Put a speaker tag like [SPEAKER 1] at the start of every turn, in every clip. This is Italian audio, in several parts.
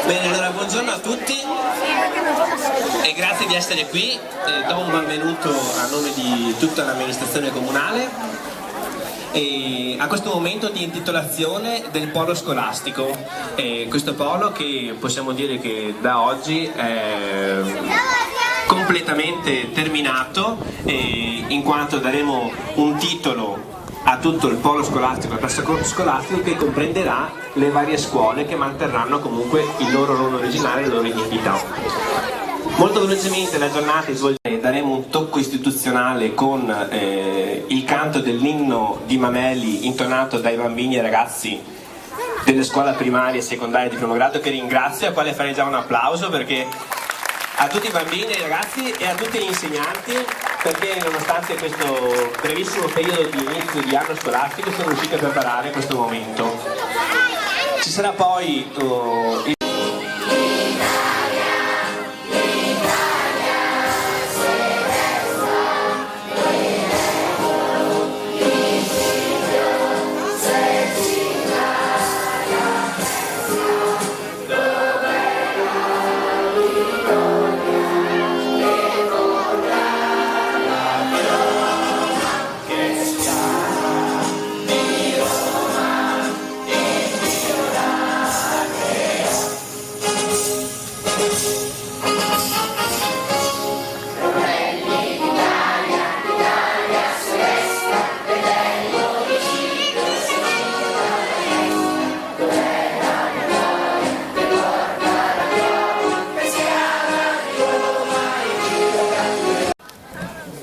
[SPEAKER 1] Bene, allora buongiorno a tutti e grazie di essere qui. Do un benvenuto a nome di tutta l'amministrazione comunale e a questo momento di intitolazione del polo scolastico. Questo polo che possiamo dire che da oggi è completamente terminato, in quanto daremo un titolo a tutto il polo scolastico, il tasso scolastico, che comprenderà le varie scuole che manterranno comunque il loro ruolo originale e la loro identità. Molto velocemente la giornata svolgerà, daremo un tocco istituzionale con il canto dell'inno di Mameli intonato dai bambini e ragazzi delle scuole primarie e secondarie di primo grado, che ringrazio, a quale farei già un applauso, perché a tutti i bambini e i ragazzi e a tutti gli insegnanti, perché nonostante questo brevissimo periodo di inizio di anno scolastico sono riusciti a preparare questo momento. Ci sarà poi il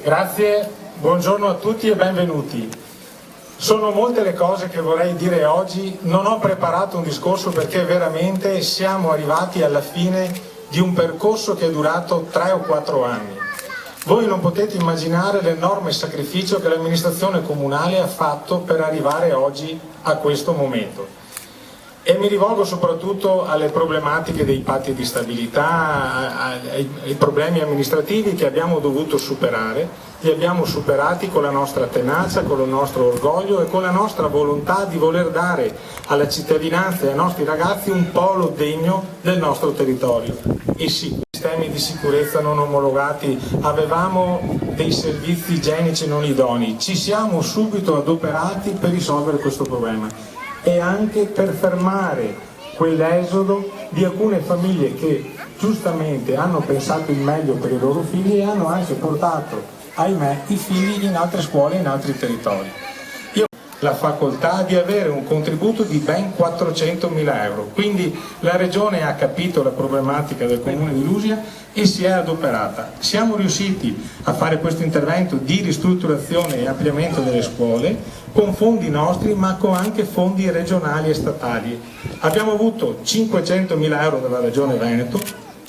[SPEAKER 2] Grazie, buongiorno a tutti e benvenuti. Sono molte le cose che vorrei dire oggi, non ho preparato un discorso perché veramente siamo arrivati alla fine di un percorso che è durato 3 o 4 anni. Voi non potete immaginare l'enorme sacrificio che l'amministrazione comunale ha fatto per arrivare oggi a questo momento. E mi rivolgo soprattutto alle problematiche dei patti di stabilità, ai problemi amministrativi che abbiamo dovuto superare. Li abbiamo superati con la nostra tenacia, con il nostro orgoglio e con la nostra volontà di voler dare alla cittadinanza e ai nostri ragazzi un polo degno del nostro territorio. E sì, sistemi di sicurezza non omologati, avevamo dei servizi igienici non idonei, ci siamo subito adoperati per risolvere questo problema e anche per fermare quell'esodo di alcune famiglie che giustamente hanno pensato il meglio per i loro figli e hanno anche portato, ahimè, i figli in altre scuole, in altri territori. Io ho la facoltà di avere un contributo di ben 400.000 euro, quindi la Regione ha capito la problematica del Comune di Lusia e si è adoperata. Siamo riusciti a fare questo intervento di ristrutturazione e ampliamento delle scuole con fondi nostri ma con anche fondi regionali e statali. Abbiamo avuto 500.000 euro dalla Regione Veneto,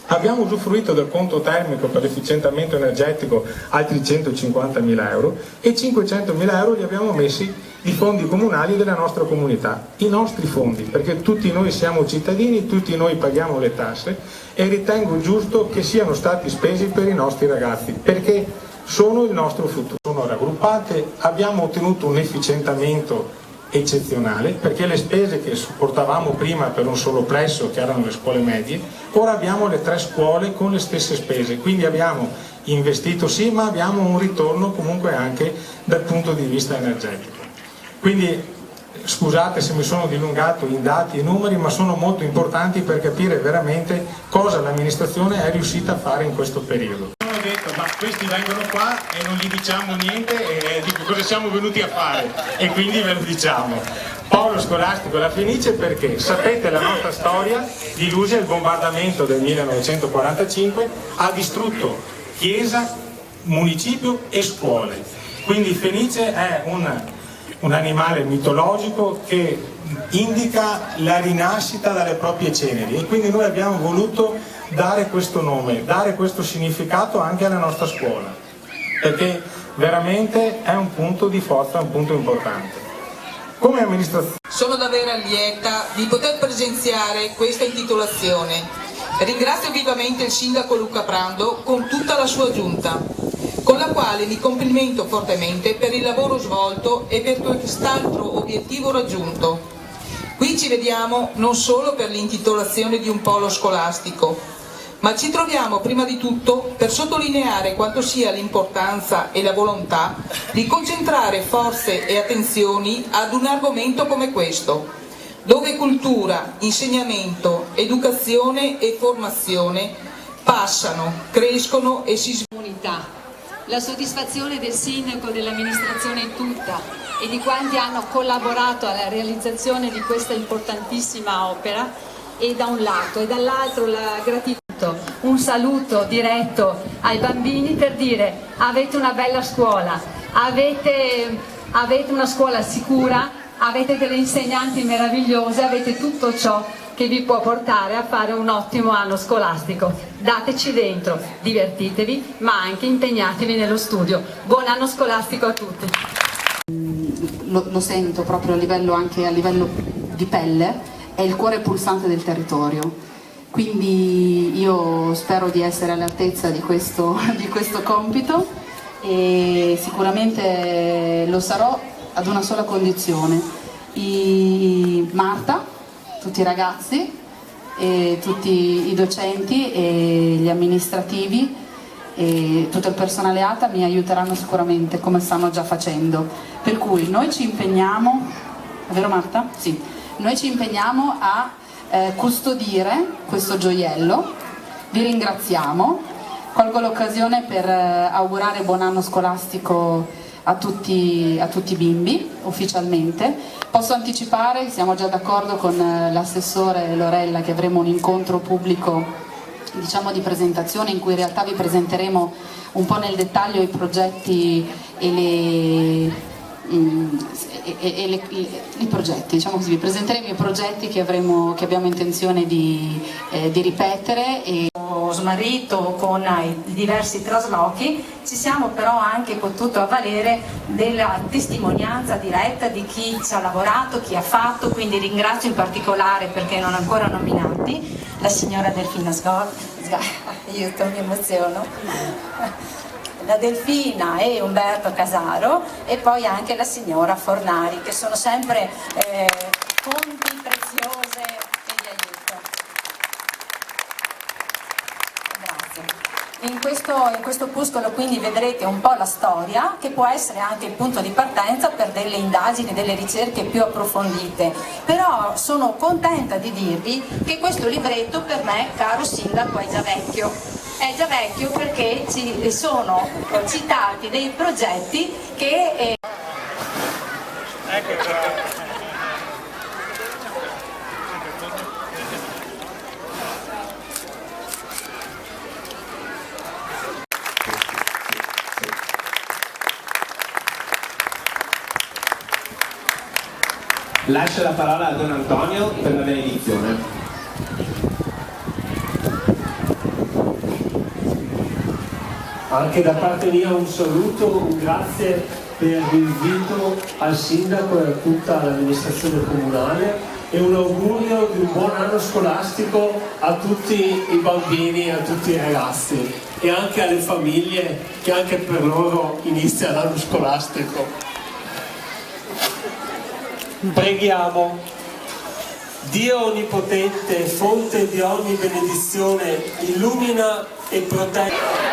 [SPEAKER 2] abbiamo usufruito del conto termico per l'efficientamento energetico altri 150.000 euro e 500.000 euro li abbiamo messi di fondi comunali della nostra comunità, i nostri fondi, perché tutti noi siamo cittadini, tutti noi paghiamo le tasse e ritengo giusto che siano stati spesi per i nostri ragazzi, perché sono il nostro futuro. Sono raggruppate, abbiamo ottenuto un efficientamento eccezionale, perché le spese che supportavamo prima per un solo plesso, che erano le scuole medie, ora abbiamo le 3 scuole con le stesse spese, quindi abbiamo investito sì, ma abbiamo un ritorno comunque anche dal punto di vista energetico. Quindi scusate se mi sono dilungato in dati e numeri, ma sono molto importanti per capire veramente cosa l'amministrazione è riuscita a fare in questo periodo. Ho detto, ma questi vengono qua e non gli diciamo niente e dico cosa siamo venuti a fare, e quindi ve lo diciamo. Polo scolastico La Fenice, perché sapete la nostra storia di Lusia, il bombardamento del 1945 ha distrutto chiesa, municipio e scuole, quindi Fenice è un animale mitologico che indica la rinascita dalle proprie ceneri e quindi noi abbiamo voluto dare questo nome, dare questo significato anche alla nostra scuola, perché veramente è un punto di forza, un punto importante. Come amministrazione
[SPEAKER 3] sono davvero lieta di poter presenziare questa intitolazione. Ringrazio vivamente il sindaco Luca Prando con tutta la sua giunta, con la quale mi complimento fortemente per il lavoro svolto e per quest'altro obiettivo raggiunto. Qui ci vediamo non solo per l'intitolazione di un polo scolastico, ma ci troviamo prima di tutto per sottolineare quanto sia l'importanza e la volontà di concentrare forze e attenzioni ad un argomento come questo, dove cultura, insegnamento, educazione e formazione passano, crescono e si sviluppano.
[SPEAKER 4] La soddisfazione del sindaco, dell'amministrazione tutta e di quanti hanno collaborato alla realizzazione di questa importantissima opera e da un lato, e dall'altro la gratitudine. Un saluto diretto ai bambini per dire: avete una bella scuola, avete una scuola sicura, avete delle insegnanti meravigliose, avete tutto ciò che vi può portare a fare un ottimo anno scolastico. Dateci dentro, divertitevi, ma anche impegnatevi nello studio. Buon anno scolastico a tutti.
[SPEAKER 5] Lo sento proprio anche a livello di pelle, è il cuore pulsante del territorio. Quindi io spero di essere all'altezza di questo compito e sicuramente lo sarò ad una sola condizione. Marta, tutti i ragazzi, e tutti i docenti e gli amministrativi e tutto il personale ATA mi aiuteranno sicuramente, come stanno già facendo. Per cui noi ci impegniamo, è vero Marta? Sì. Noi ci impegniamo a custodire questo gioiello. Vi ringraziamo, colgo l'occasione per augurare buon anno scolastico a tutti i bimbi ufficialmente. Posso anticipare, siamo già d'accordo con l'assessore Lorella, che avremo un incontro pubblico, diciamo, di presentazione in cui in realtà vi presenteremo un po' nel dettaglio i progetti i progetti, diciamo così, vi presenteremo i progetti che abbiamo intenzione di ripetere. E
[SPEAKER 6] smarrito con i diversi traslochi, ci siamo però anche potuto avvalere della testimonianza diretta di chi ci ha lavorato, chi ha fatto, quindi ringrazio in particolare, perché non ancora nominati, la signora Delfina aiuto, mi emoziono, la Delfina e Umberto Casaro, e poi anche la signora Fornari, che sono sempre fonti preziose e di aiuto. Grazie. In questo opuscolo quindi vedrete un po' la storia, che può essere anche il punto di partenza per delle indagini, delle ricerche più approfondite. Però sono contenta di dirvi che questo libretto per me, caro sindaco, è già vecchio. È già vecchio perché ci sono citati dei progetti che...
[SPEAKER 1] Lascio la parola a Don Antonio per la benedizione.
[SPEAKER 7] Anche da parte mia un saluto, un grazie per l'invito al sindaco e a tutta l'amministrazione comunale e un augurio di un buon anno scolastico a tutti i bambini, a tutti i ragazzi e anche alle famiglie, che anche per loro inizia l'anno scolastico. Preghiamo. Dio Onnipotente, fonte di ogni benedizione, illumina e protegge.